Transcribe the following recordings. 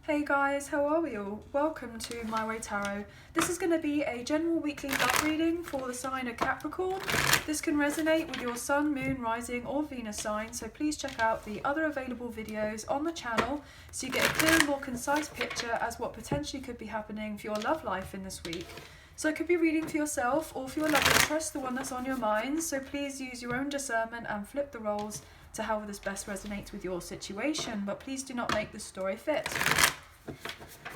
Hey guys, how are we all? Welcome to My Way Tarot. This is going to be a general weekly love reading for the sign of Capricorn. This can resonate with your sun, moon, rising or Venus sign, so please check out the other available videos on the channel so you get a clearer, more concise picture as what potentially could be happening for your love life in this week. So it could be reading for yourself or for your love interest, the one that's on your mind, so please use your own discernment and flip the roles to how this best resonates with your situation, but please do not make the story fit.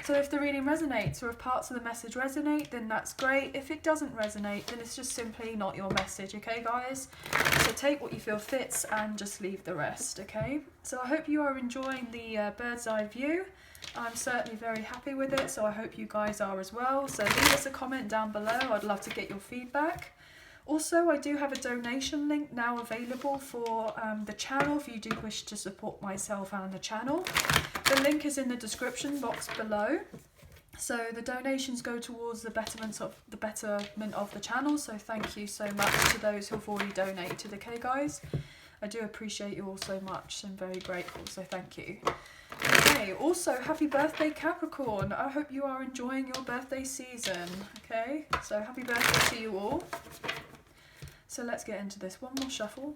So if the reading resonates or if parts of the message resonate, then that's great. If it doesn't resonate, then it's just simply not your message, okay guys? So take what you feel fits and just leave the rest, okay? So I hope you are enjoying the bird's eye view. I'm certainly very happy with it, so I hope you guys are as well. So leave us a comment down below. I'd love to get your feedback. Also, I do have a donation link now available for the channel if you do wish to support myself and the channel. The link is in the description box below. So the donations go towards the betterment of the channel. So thank you so much to those who have already donated. Okay, guys, I do appreciate you all so much. I'm very grateful. So thank you. Okay. Also, happy birthday, Capricorn. I hope you are enjoying your birthday season. Okay. So happy birthday to you all. So let's get into this. One more shuffle.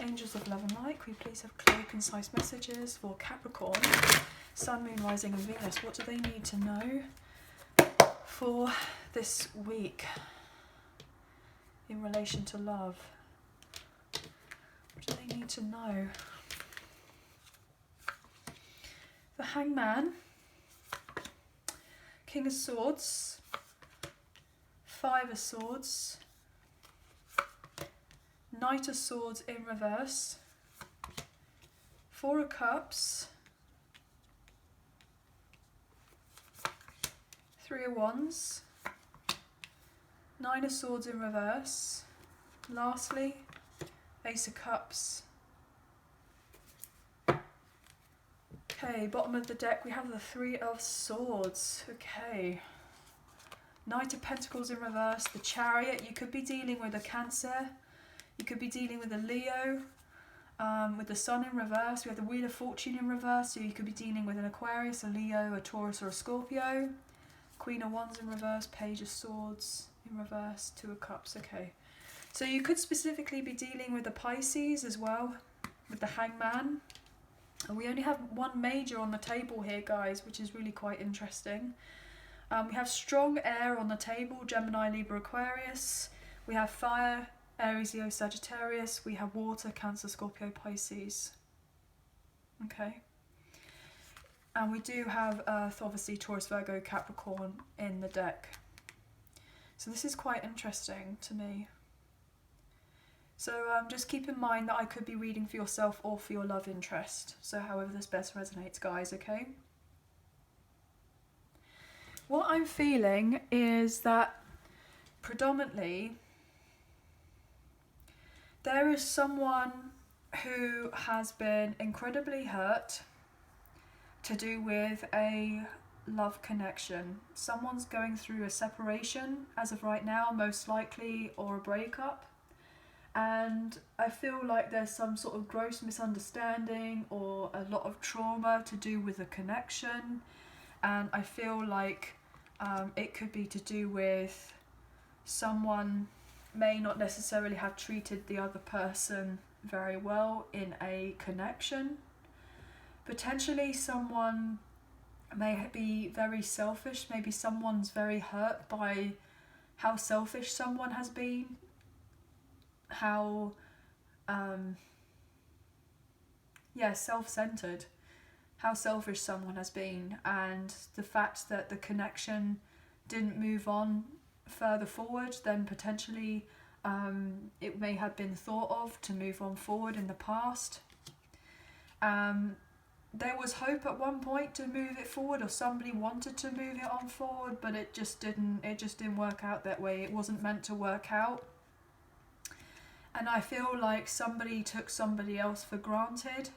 Angels of love and light, can we please have clear, concise messages for Capricorn, Sun, Moon, Rising and Venus? What do they need to know for this week in relation to love? What do they need to know? The Hangman, King of Swords, Five of Swords, Knight of Swords in reverse, Four of Cups, Three of Wands, Nine of Swords in reverse, lastly, Ace of Cups. Okay, bottom of the deck we have the Three of Swords. Okay. Knight of Pentacles in reverse, the Chariot. You could be dealing with a Cancer. You could be dealing with a Leo, with the Sun in reverse. We have the Wheel of Fortune in reverse, so you could be dealing with an Aquarius, a Leo, a Taurus or a Scorpio. Queen of Wands in reverse, Page of Swords in reverse, Two of Cups. Okay, so you could specifically be dealing with the Pisces as well, with the Hangman. And we only have one major on the table here, guys, which is really quite interesting. We have strong air on the table, Gemini, Libra, Aquarius. We have fire, Aries, Leo, Sagittarius. We have water, Cancer, Scorpio, Pisces. Okay. And we do have Earth, obviously, Taurus, Virgo, Capricorn in the deck. So this is quite interesting to me. So just keep in mind that I could be reading for yourself or for your love interest. So however this best resonates, guys, okay? What I'm feeling is that predominantly there is someone who has been incredibly hurt to do with a love connection. Someone's going through a separation as of right now, most likely, or a breakup. And I feel like there's some sort of gross misunderstanding or a lot of trauma to do with a connection. And I feel like it could be to do with someone may not necessarily have treated the other person very well in a connection. Potentially someone may be very selfish. Maybe someone's very hurt by how selfish someone has been, how self-centered, how selfish someone has been, and the fact that the connection didn't move on further forward than potentially it may have been thought of to move on forward in the past. There was hope at one point to move it forward, or somebody wanted to move it on forward, but it just didn't work out that way. It wasn't meant to work out. And I feel like somebody took somebody else for granted,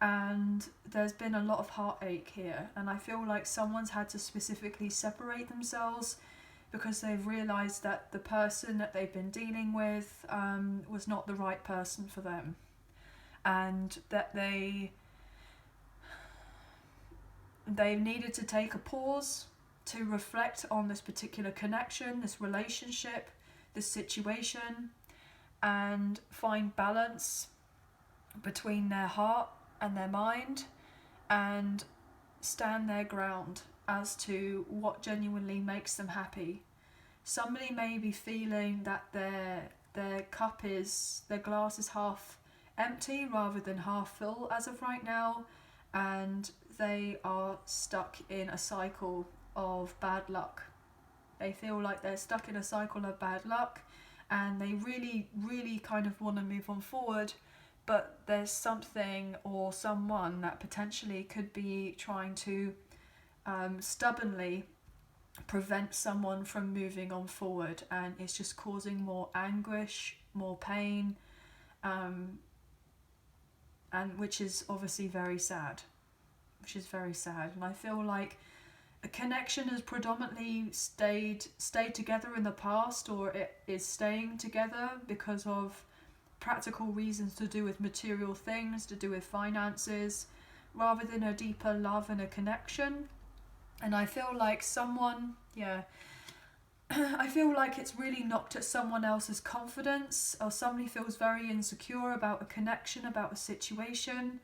and there's been a lot of heartache here, and I feel like someone's had to specifically separate themselves because they've realised that the person that they've been dealing with was not the right person for them, and that they they've needed to take a pause to reflect on this particular connection, this relationship, this situation, and find balance between their heart and their mind, and stand their ground as to what genuinely makes them happy. Somebody may be feeling that their glass is half empty rather than half full as of right now, and they are stuck in a cycle of bad luck. They feel like they're stuck in a cycle of bad luck, and they really kind of want to move on forward, but there's something or someone that potentially could be trying to stubbornly prevent someone from moving on forward, and it's just causing more anguish, more pain, and which is obviously very sad. And I feel like a connection has predominantly stayed together in the past, or it is staying together because of practical reasons to do with material things, to do with finances, rather than a deeper love and a connection. And I feel like I feel like it's really knocked at someone else's confidence, or somebody feels very insecure about a connection, about a situation.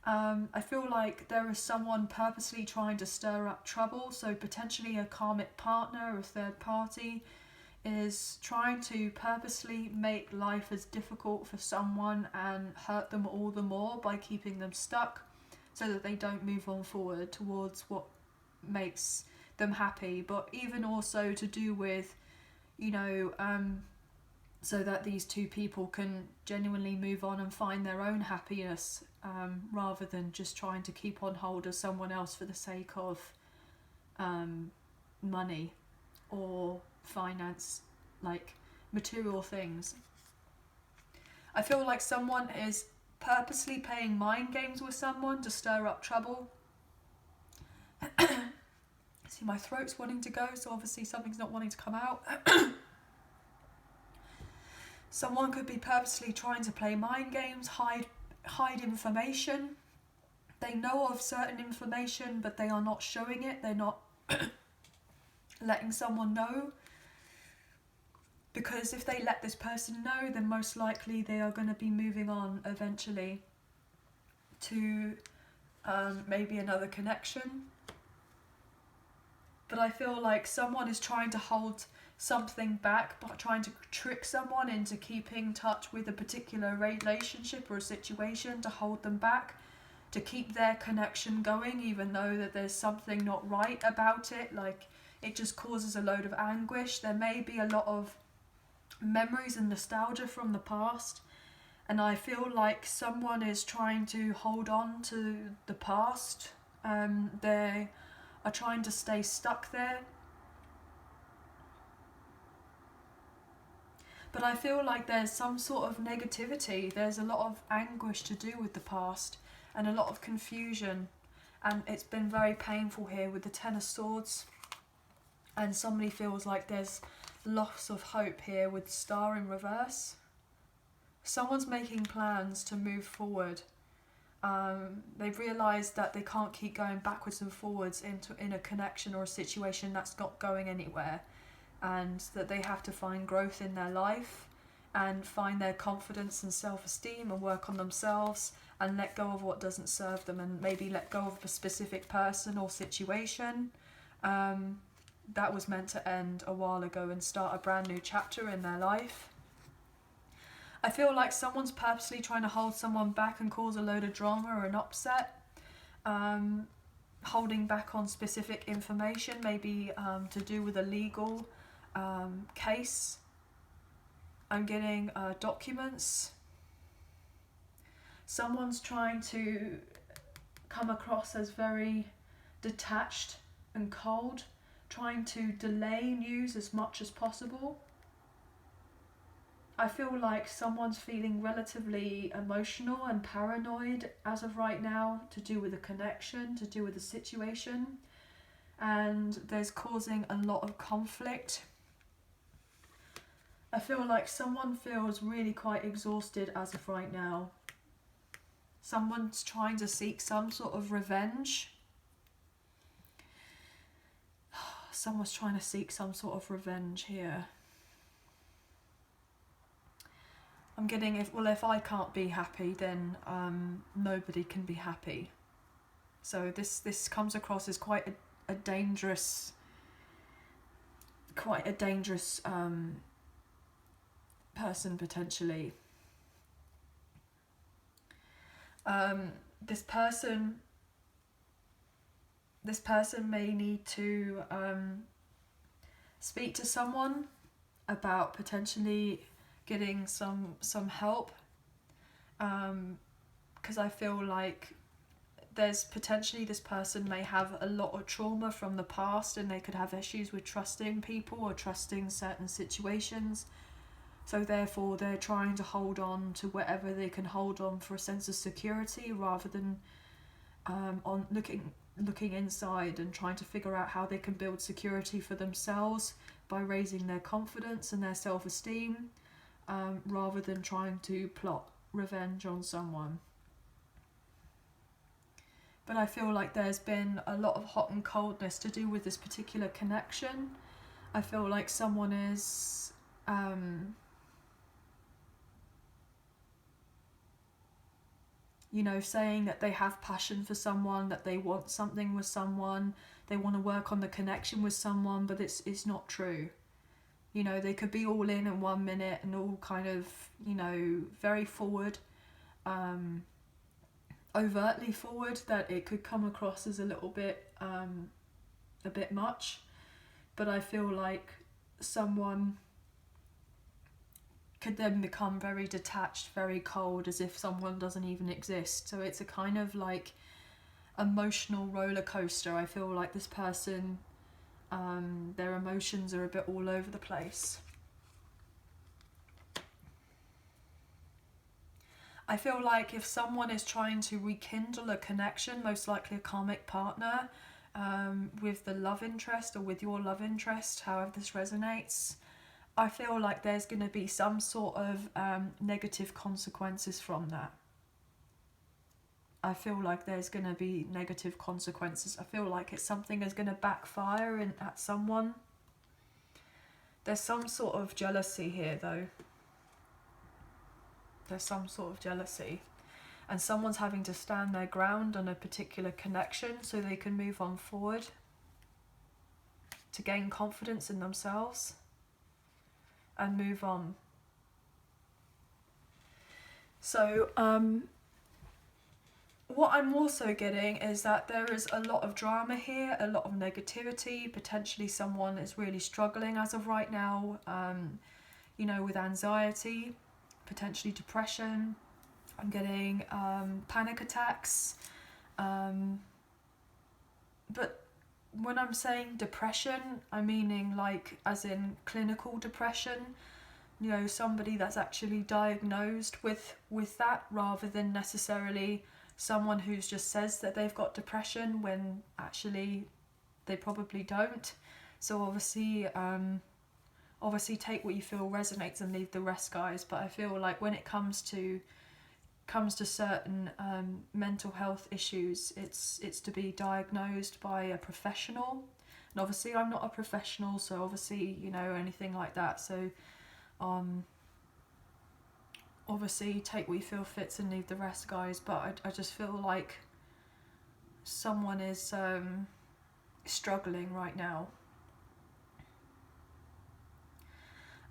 I feel like there is someone purposely trying to stir up trouble, so potentially a karmic partner or a third party is trying to purposely make life as difficult for someone and hurt them all the more by keeping them stuck, so that they don't move on forward towards what makes them happy. But even also to do with, so that these two people can genuinely move on and find their own happiness, rather than just trying to keep on hold of someone else for the sake of money or finance, like material things. I feel like someone is purposely playing mind games with someone to stir up trouble. See, my throat's wanting to go, so obviously something's not wanting to come out. Someone could be purposely trying to play mind games, hide information. They know of certain information, but they are not showing it. They're not letting someone know, because if they let this person know, then most likely they are going to be moving on eventually to maybe another connection. But I feel like someone is trying to hold something back, but trying to trick someone into keeping touch with a particular relationship or a situation, to hold them back, to keep their connection going, even though that there's something not right about it. Like, it just causes a load of anguish. There may be a lot of memories and nostalgia from the past, and I feel like someone is trying to hold on to the past. They are trying to stay stuck there. But I feel like there's some sort of negativity. There's a lot of anguish to do with the past, and a lot of confusion. And it's been very painful here with the Ten of Swords. And somebody feels like there's loss of hope here with Star in reverse. Someone's making plans to move forward. They've realised that they can't keep going backwards and forwards in a connection or a situation that's not going anywhere, and that they have to find growth in their life and find their confidence and self-esteem and work on themselves and let go of what doesn't serve them, and maybe let go of a specific person or situation that was meant to end a while ago and start a brand new chapter in their life. I feel like someone's purposely trying to hold someone back and cause a load of drama or an upset, holding back on specific information, maybe to do with a legal case. I'm getting documents. Someone's trying to come across as very detached and cold, trying to delay news as much as possible. I feel like someone's feeling relatively emotional and paranoid as of right now, to do with a connection, to do with a situation, and there's causing a lot of conflict. I feel like someone feels really quite exhausted as of right now. Someone's trying to seek some sort of revenge. someone's trying to seek some sort of revenge here. I'm getting, if I can't be happy, then nobody can be happy. So this comes across as quite a dangerous, person potentially. This person may need to speak to someone about potentially getting some help, because I feel like there's potentially, this person may have a lot of trauma from the past, and they could have issues with trusting people or trusting certain situations. So therefore they're trying to hold on to whatever they can hold on for a sense of security, rather than on looking inside and trying to figure out how they can build security for themselves by raising their confidence and their self-esteem, rather than trying to plot revenge on someone. But I feel like there's been a lot of hot and coldness to do with this particular connection. I feel like someone is saying that they have passion for someone, that they want something with someone, they want to work on the connection with someone, but it's not true. They could be all in 1 minute and all kind of, very forward, overtly forward, that it could come across as a little bit, a bit much. But I feel like someone could then become very detached, very cold, as if someone doesn't even exist. So it's a kind of like emotional roller coaster. I feel like this person, their emotions are a bit all over the place. I feel like if someone is trying to rekindle a connection, most likely a karmic partner, with the love interest or with your love interest, however this resonates, I feel like there's going to be some sort of negative consequences from that. I feel like there's going to be negative consequences. I feel like it's something that's going to backfire at someone. There's some sort of jealousy here though. There's some sort of jealousy. And someone's having to stand their ground on a particular connection so they can move on forward, to gain confidence in themselves and move on. So what I'm also getting is that there is a lot of drama here, a lot of negativity. Potentially someone is really struggling as of right now, with anxiety, potentially depression. I'm getting panic attacks. But when I'm saying depression, I'm meaning like as in clinical depression. Somebody that's actually diagnosed with that, rather than necessarily someone who's just says that they've got depression when actually they probably don't. So obviously take what you feel resonates and leave the rest, guys. But I feel like when it comes to certain mental health issues, it's to be diagnosed by a professional. And obviously I'm not a professional, so obviously anything like that. So obviously take what you feel fits and leave the rest, guys. But I just feel like someone is struggling right now.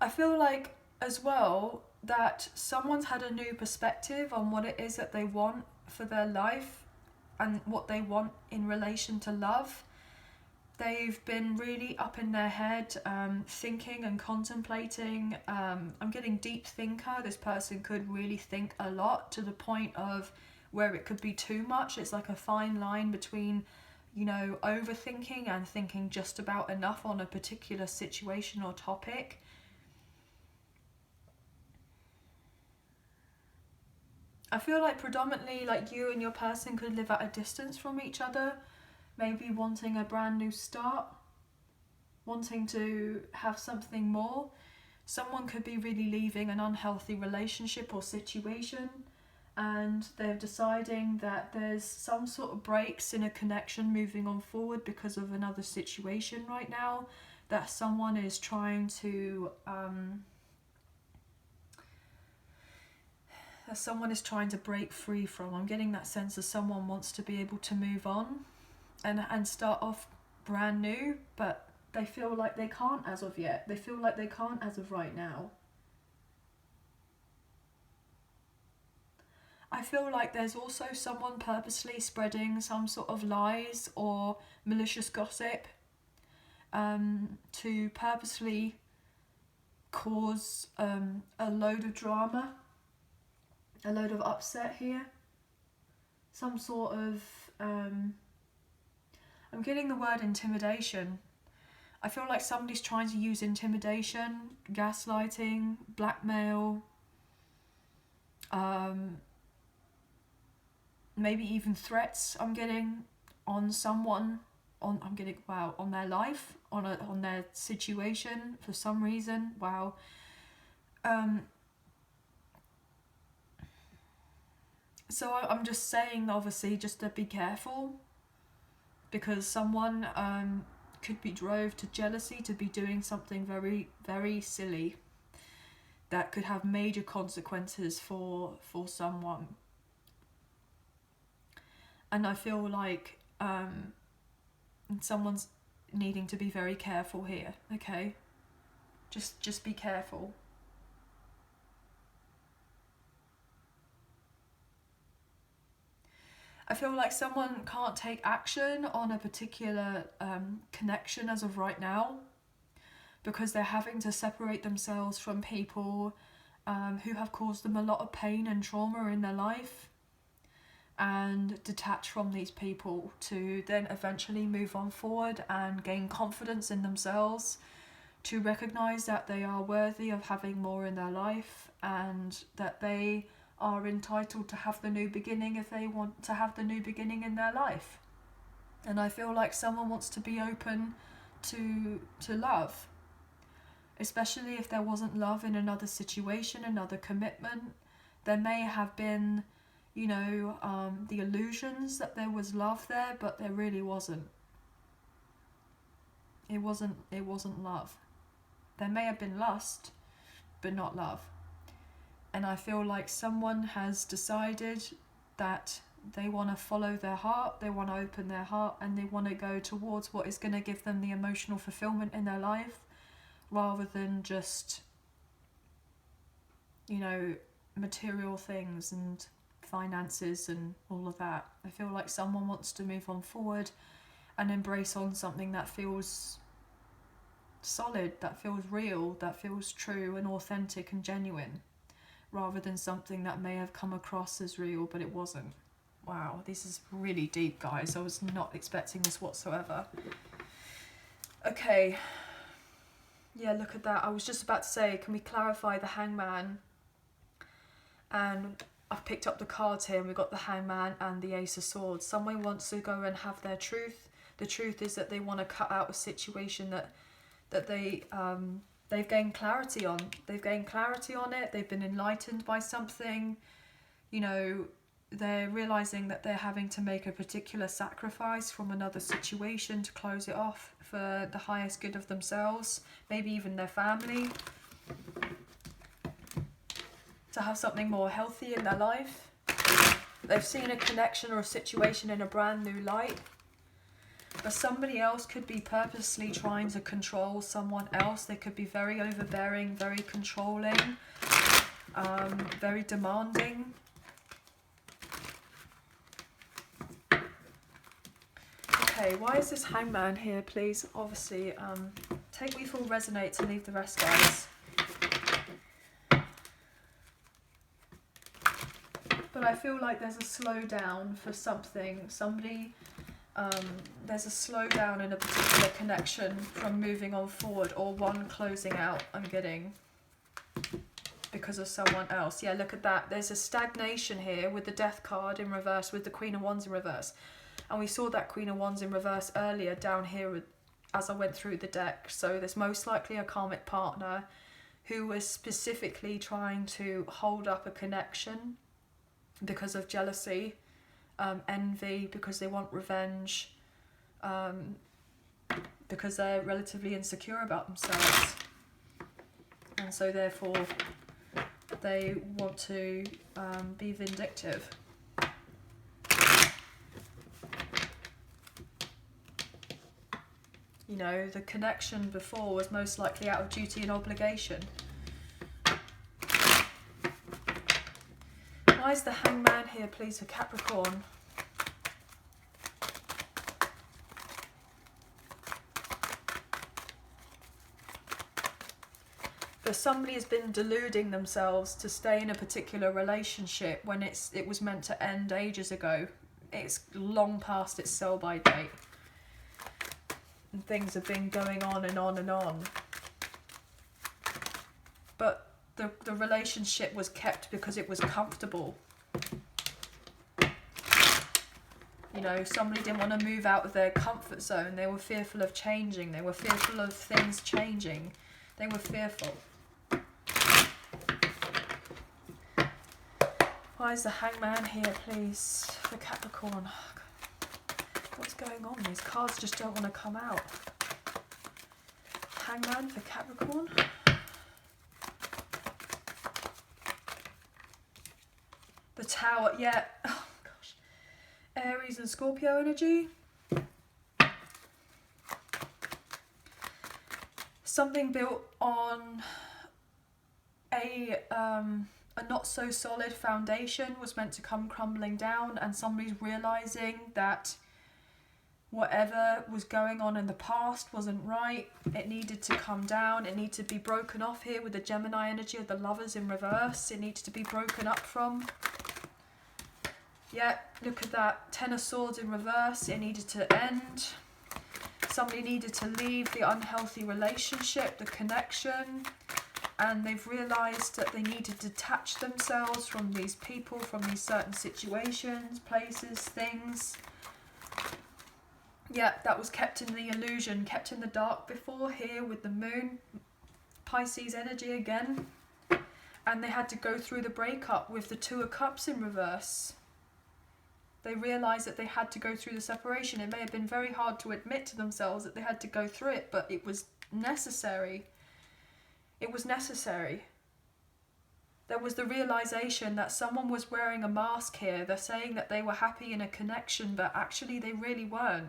I feel like as well that someone's had a new perspective on what it is that they want for their life and what they want in relation to love. They've been really up in their head, thinking and contemplating. I'm getting deep thinker. This person could really think a lot, to the point of where it could be too much. It's like a fine line between, overthinking and thinking just about enough on a particular situation or topic. I feel like predominantly like you and your person could live at a distance from each other, maybe wanting a brand new start, wanting to have something more. Someone could be really leaving an unhealthy relationship or situation and they're deciding that there's some sort of breaks in a connection moving on forward because of another situation right now that someone is trying to break free from. I'm getting that sense that someone wants to be able to move on and start off brand new, but they feel like they can't as of yet. They feel like they can't as of right now. I feel like there's also someone purposely spreading some sort of lies or malicious gossip to purposely cause a load of drama, a load of upset here. Some sort of, I'm getting the word intimidation. I feel like somebody's trying to use intimidation, gaslighting, blackmail, maybe even threats I'm getting on someone, on their life, on their situation for some reason. Wow. So I'm just saying, obviously, just to be careful, because someone could be drove to jealousy to be doing something very, very silly that could have major consequences for someone. And I feel like someone's needing to be very careful here, okay? Just be careful. I feel like someone can't take action on a particular connection as of right now because they're having to separate themselves from people who have caused them a lot of pain and trauma in their life, and detach from these people to then eventually move on forward and gain confidence in themselves, to recognize that they are worthy of having more in their life and that they are entitled to have the new beginning if they want to have the new beginning in their life. And I feel like someone wants to be open to love, especially if there wasn't love in another situation, another commitment. There may have been, you know, the illusions that there was love there, but there really wasn't. It wasn't love. There may have been lust, but not love. And I feel like someone has decided that they want to follow their heart, they want to open their heart, and they want to go towards what is going to give them the emotional fulfillment in their life, rather than just, you know, material things and finances and all of that. I feel like someone wants to move on forward and embrace on something that feels solid, that feels real, that feels true and authentic and genuine, rather than something that may have come across as real but it wasn't. Wow, this is really deep, guys. I was not expecting this whatsoever. Okay, yeah, look at that. I was just about to say, can we clarify the Hangman? And I've picked up the cards here and we've got the Hangman and the Ace of Swords. Someone wants to go and have their truth. The truth is that they want to cut out a situation that they've gained clarity on. They've gained clarity on it. They've been enlightened by something. You know, they're realizing that they're having to make a particular sacrifice from another situation to close it off for the highest good of themselves, maybe even their family, to have something more healthy in their life. They've seen a connection or a situation in a brand new light. But somebody else could be purposely trying to control someone else. They could be very overbearing, very controlling, very demanding. Okay, why is this Hangman here, please? Obviously, take what you feel resonates and leave the rest, guys. But I feel like there's a slowdown for something. Somebody, there's a slowdown in a particular connection from moving on forward, or one closing out, I'm getting, because of someone else. Yeah, look at that. There's a stagnation here with the Death card in reverse, with the Queen of Wands in reverse. And we saw that Queen of Wands in reverse earlier down here as I went through the deck. So there's most likely a karmic partner who was specifically trying to hold up a connection because of jealousy, envy, because they want revenge, because they're relatively insecure about themselves, and so therefore they want to be vindictive. You know, the connection before was most likely out of duty and obligation. Why is the Hangman here, please, for Capricorn? But somebody has been deluding themselves to stay in a particular relationship when it was meant to end ages ago. It's long past its sell-by date. And things have been going on and on and on. But the relationship was kept because it was comfortable. You know, somebody didn't want to move out of their comfort zone. They were fearful of changing. They were fearful of things changing. They were fearful. Why is the Hangman here, please, for Capricorn? What's going on? These cards just don't want to come out. Hangman for Capricorn. The Tower, yeah. Oh gosh. Aries and Scorpio energy. Something built on a not so solid foundation was meant to come crumbling down, and somebody's realizing that whatever was going on in the past wasn't right. It needed to come down. It needed to be broken off here with the Gemini energy of the Lovers in reverse. It needs to be broken up from. Yeah, look at that. Ten of Swords in reverse. It needed to end. Somebody needed to leave the unhealthy relationship, the connection, and they've realised that they need to detach themselves from these people, from these certain situations, places, things. Yeah, that was kept in the illusion, kept in the dark before, here with the moon, Pisces energy again. And they had to go through the breakup with the Two of Cups in reverse. They realised that they had to go through the separation. It may have been very hard to admit to themselves that they had to go through it, but it was necessary. It was necessary. There was the realisation that someone was wearing a mask here. They're saying that they were happy in a connection, but actually they really weren't.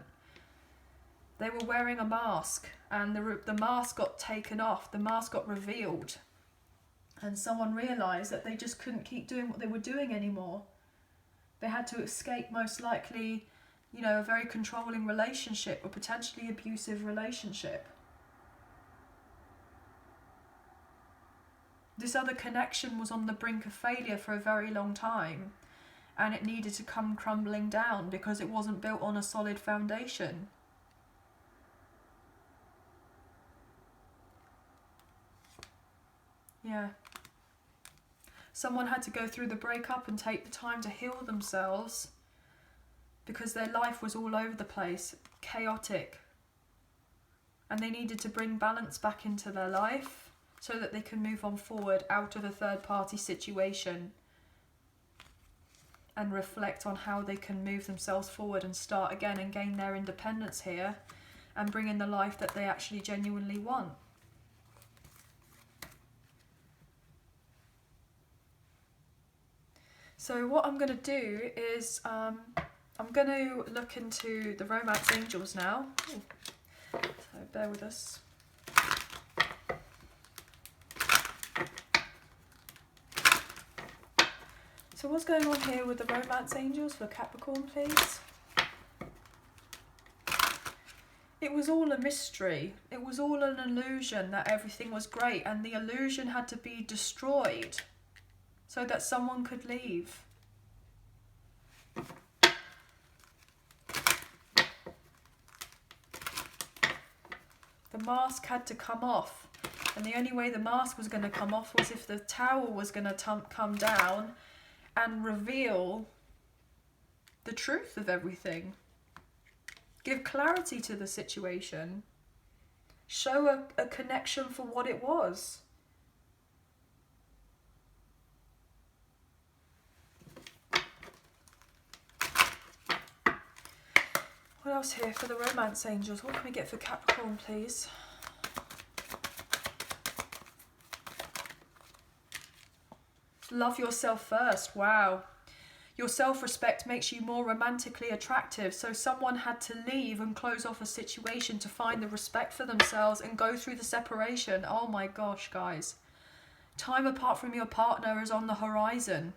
They were wearing a mask, and the mask got taken off. The mask got revealed. And someone realised that they just couldn't keep doing what they were doing anymore. They had to escape, most likely, you know, a very controlling relationship or potentially abusive relationship. This other connection was on the brink of failure for a very long time, and it needed to come crumbling down because it wasn't built on a solid foundation. Yeah. Someone had to go through the breakup and take the time to heal themselves because their life was all over the place, chaotic. And they needed to bring balance back into their life so that they can move on forward out of a third-party situation and reflect on how they can move themselves forward and start again and gain their independence here and bring in the life that they actually genuinely want. So what I'm going to do is I'm going to look into the romance angels now. Ooh. So bear with us. So what's going on here with the romance angels for Capricorn, please? It was all a mystery. It was all an illusion that everything was great, and the illusion had to be destroyed so that someone could leave. The mask had to come off, and the only way the mask was going to come off was if the Tower was going to come down and reveal the truth of everything. Give clarity to the situation. Show a connection for what it was. What else here for the romance angels? What can we get for Capricorn, please? Love yourself first. Wow. Your self-respect makes you more romantically attractive. So someone had to leave and close off a situation to find the respect for themselves and go through the separation. Oh my gosh, guys. Time apart from your partner is on the horizon.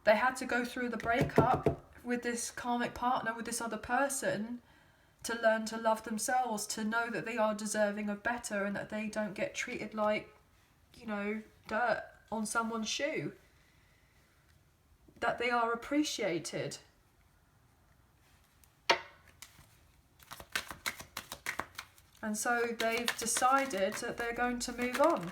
They had to go through the breakup with this karmic partner, with this other person, to learn to love themselves, to know that they are deserving of better and that they don't get treated like, you know, dirt on someone's shoe. That they are appreciated. And so they've decided that they're going to move on.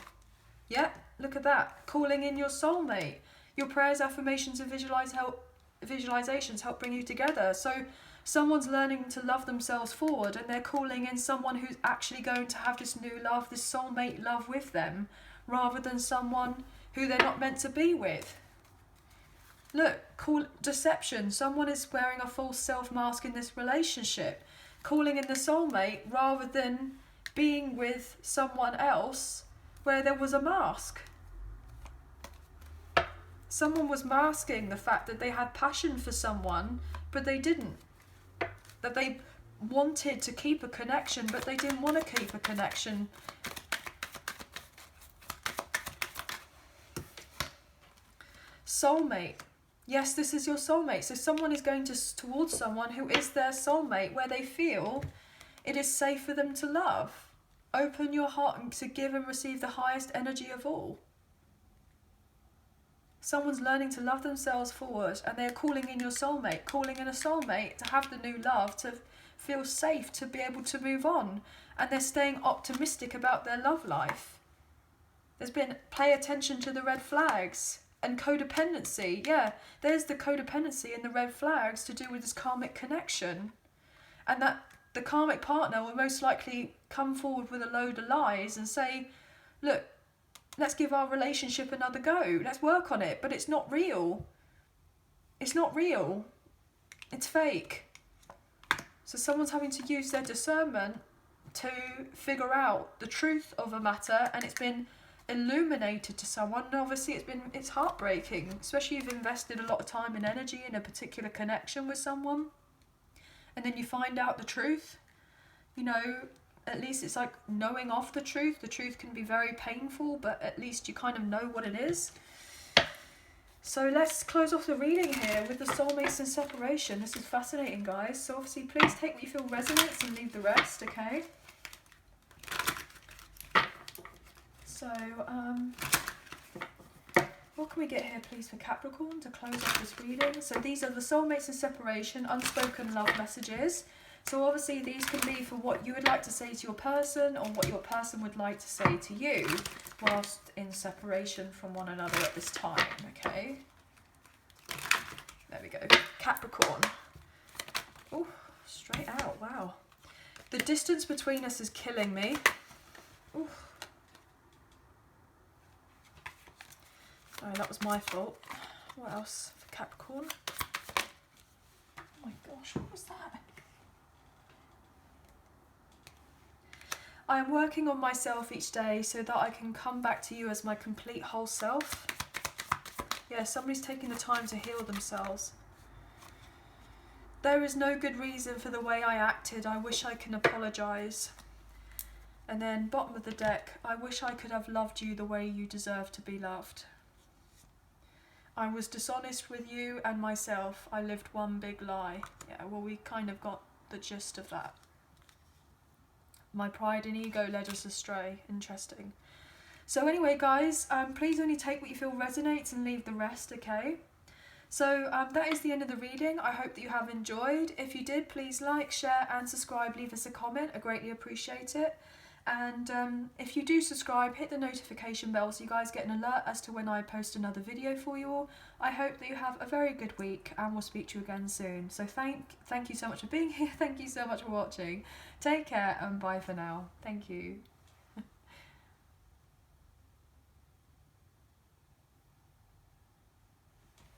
Yeah, look at that. Calling in your soulmate. Your prayers, affirmations and visualizations help bring you together. So someone's learning to love themselves forward, and they're calling in someone who's actually going to have this new love, this soulmate love with them, rather than someone who they're not meant to be with. Look, deception. Someone is wearing a false self mask in this relationship, calling in the soulmate rather than being with someone else where there was a mask. Someone was masking the fact that they had passion for someone, but they didn't. That they wanted to keep a connection, but they didn't want to keep a connection. Soulmate. Yes, this is your soulmate. So someone is going towards someone who is their soulmate, where they feel it is safe for them to love. Open your heart and to give and receive the highest energy of all. Someone's learning to love themselves forward, and they're calling in your soulmate, calling in a soulmate to have the new love, to feel safe, to be able to move on. And they're staying optimistic about their love life. There's been pay attention to the red flags. And codependency, yeah, there's the codependency and the red flags to do with this karmic connection. And that the karmic partner will most likely come forward with a load of lies and say, look, let's give our relationship another go. Let's work on it. But it's not real. It's not real. It's fake. So someone's having to use their discernment to figure out the truth of a matter, and it's been illuminated to someone, and obviously it's heartbreaking, especially if you've invested a lot of time and energy in a particular connection with someone, and then you find out the truth. You know, at least it's like knowing of the truth. The truth can be very painful, but at least you kind of know what it is. So let's close off the reading here with the Soulmates in Separation. This is fascinating, guys. So obviously please take what you feel resonates and leave the rest, okay? So, what can we get here, please, for Capricorn to close off this reading? So these are the Soulmates in Separation, unspoken love messages. So obviously these can be for what you would like to say to your person, or what your person would like to say to you whilst in separation from one another at this time, okay? There we go. Capricorn. Oh, straight out, wow. The distance between us is killing me. Ooh. Oh, that was my fault. What else for Capricorn? Oh my gosh, what was that? I am working on myself each day so that I can come back to you as my complete whole self. Yeah, somebody's taking the time to heal themselves. There is no good reason for the way I acted. I wish I can apologise. And then bottom of the deck, I wish I could have loved you the way you deserve to be loved. I was dishonest with you and myself. I lived one big lie. Yeah, well, we kind of got the gist of that. My pride and ego led us astray. Interesting. So anyway, guys, please only take what you feel resonates and leave the rest, okay? So that is the end of the reading. I hope that you have enjoyed. If you did, please like, share and subscribe. Leave us a comment. I greatly appreciate it. And if you do subscribe, hit the notification bell so you guys get an alert as to when I post another video for you all. I hope that you have a very good week, and we'll speak to you again soon. So thank you so much for being here. Thank you so much for watching. Take care and bye for now. Thank you.